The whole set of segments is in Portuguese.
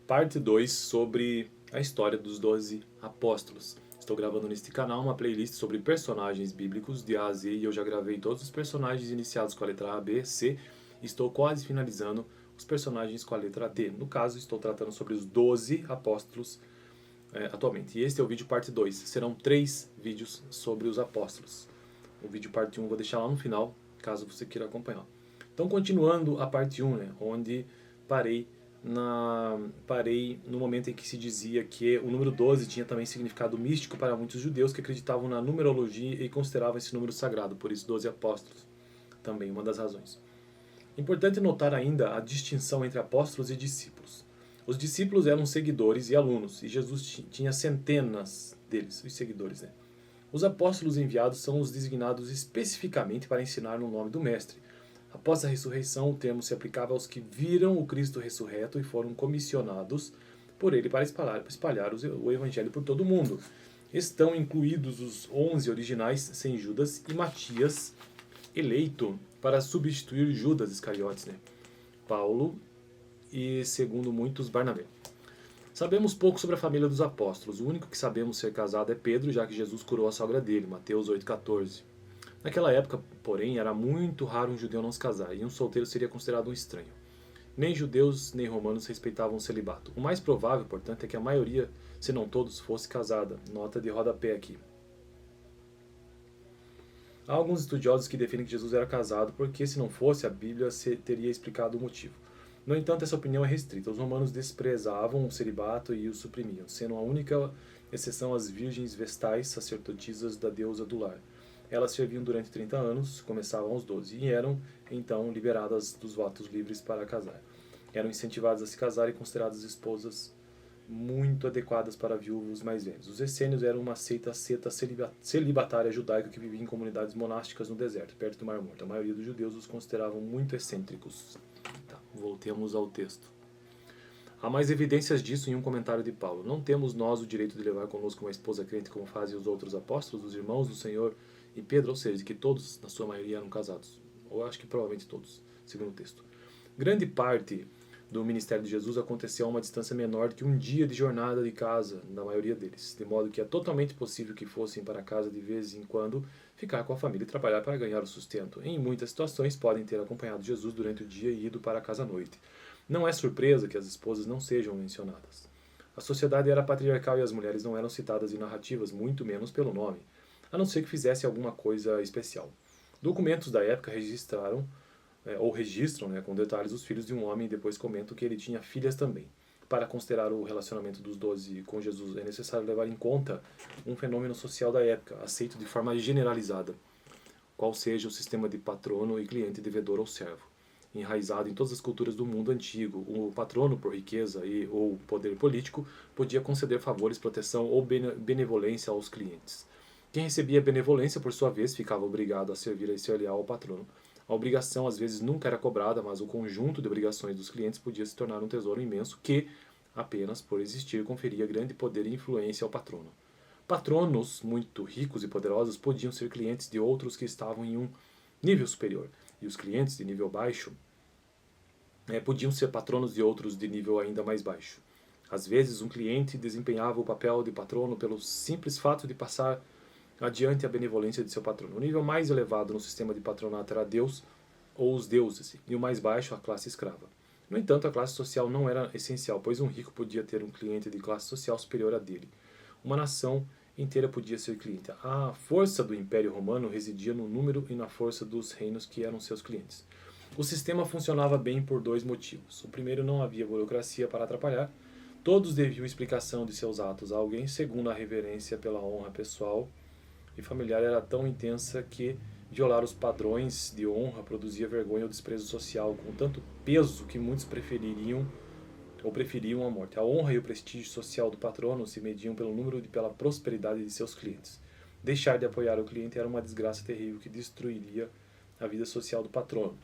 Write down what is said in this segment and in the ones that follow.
parte 2 sobre a história dos 12 apóstolos. Estou gravando neste canal uma playlist sobre personagens bíblicos de A a Z e eu já gravei todos os personagens iniciados com a letra A, B, C e estou quase finalizando os personagens com a letra D. No caso, estou tratando sobre os 12 apóstolos atualmente. E este é o vídeo parte 2. Serão 3 vídeos sobre os apóstolos. O vídeo parte 1 eu vou deixar lá no final, caso você queira acompanhar. Então, continuando a parte 1, onde parei no momento em que se dizia que o número 12 tinha também significado místico para muitos judeus que acreditavam na numerologia e consideravam esse número sagrado, por isso 12 apóstolos, também uma das razões. Importante notar ainda a distinção entre apóstolos e discípulos. Os discípulos eram seguidores e alunos, e Jesus tinha centenas deles, os seguidores. Os apóstolos enviados são os designados especificamente para ensinar no nome do Mestre. Após a ressurreição, o termo se aplicava aos que viram o Cristo ressurreto e foram comissionados por ele para espalhar o Evangelho por todo o mundo. Estão incluídos os 11 originais, sem Judas, e Matias, eleito para substituir Judas Iscariotes, Paulo e, segundo muitos, Barnabé. Sabemos pouco sobre a família dos apóstolos. O único que sabemos ser casado é Pedro, já que Jesus curou a sogra dele, Mateus 8,14. Naquela época, porém, era muito raro um judeu não se casar, e um solteiro seria considerado um estranho. Nem judeus nem romanos respeitavam o celibato. O mais provável, portanto, é que a maioria, se não todos, fosse casada. Nota de rodapé aqui. Há alguns estudiosos que defendem que Jesus era casado, porque se não fosse, a Bíblia teria explicado o motivo. No entanto, essa opinião é restrita. Os romanos desprezavam o celibato e o suprimiam, sendo a única exceção as virgens vestais, sacerdotisas da deusa do lar. Elas serviam durante 30 anos, começavam aos 12, e eram, então, liberadas dos votos livres para casar. Eram incentivadas a se casar e consideradas esposas muito adequadas para viúvos mais velhos. Os essênios eram uma seta celibatária judaica que vivia em comunidades monásticas no deserto, perto do Mar Morto. A maioria dos judeus os consideravam muito excêntricos. Tá, voltemos ao texto. Há mais evidências disso em um comentário de Paulo. Não temos nós o direito de levar conosco uma esposa crente como fazem os outros apóstolos, os irmãos do Senhor e Pedro, ou seja, que todos, na sua maioria, eram casados. Ou acho que provavelmente todos, segundo o texto. Grande parte do ministério de Jesus aconteceu a uma distância menor que um dia de jornada de casa, na maioria deles, de modo que é totalmente possível que fossem para casa de vez em quando, ficar com a família e trabalhar para ganhar o sustento. Em muitas situações, podem ter acompanhado Jesus durante o dia e ido para casa à noite. Não é surpresa que as esposas não sejam mencionadas. A sociedade era patriarcal e as mulheres não eram citadas em narrativas, muito menos pelo nome, a não ser que fizesse alguma coisa especial. Documentos da época registram com detalhes os filhos de um homem e depois comentam que ele tinha filhas também. Para considerar o relacionamento dos 12 com Jesus é necessário levar em conta um fenômeno social da época, aceito de forma generalizada, qual seja o sistema de patrono e cliente devedor ou servo. Enraizado em todas as culturas do mundo antigo, o patrono, por riqueza ou poder político, podia conceder favores, proteção ou benevolência aos clientes. Quem recebia benevolência, por sua vez, ficava obrigado a servir e ser leal ao patrono. A obrigação, às vezes, nunca era cobrada, mas o conjunto de obrigações dos clientes podia se tornar um tesouro imenso que, apenas por existir, conferia grande poder e influência ao patrono. Patronos muito ricos e poderosos podiam ser clientes de outros que estavam em um nível superior, e os clientes de nível baixo podiam ser patronos de outros de nível ainda mais baixo. Às vezes, um cliente desempenhava o papel de patrono pelo simples fato de passar adiante a benevolência de seu patrono. O nível mais elevado no sistema de patronato era Deus ou os deuses, e o mais baixo a classe escrava. No entanto, a classe social não era essencial, pois um rico podia ter um cliente de classe social superior a dele. Uma nação inteira podia ser cliente. A força do Império Romano residia no número e na força dos reinos que eram seus clientes. O sistema funcionava bem por 2 motivos. O primeiro, não havia burocracia para atrapalhar. Todos deviam explicação de seus atos a alguém. Segundo, a reverência pela honra pessoal e familiar era tão intensa que violar os padrões de honra produzia vergonha ou desprezo social com tanto peso que muitos preferiam a morte. A honra e o prestígio social do patrono se mediam pelo número e pela prosperidade de seus clientes. Deixar de apoiar o cliente era uma desgraça terrível que destruiria a vida social do patrono.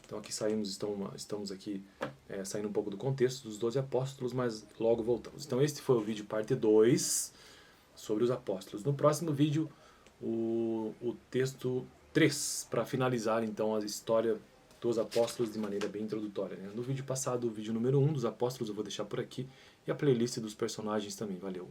Então aqui estamos aqui saindo um pouco do contexto dos 12 apóstolos, mas logo voltamos. Então este foi o vídeo parte 2 sobre os apóstolos. No próximo vídeo, o texto 3, para finalizar então a história dos apóstolos de maneira bem introdutória, né? No vídeo passado, o vídeo número 1 dos apóstolos eu vou deixar por aqui, e a playlist dos personagens também. Valeu!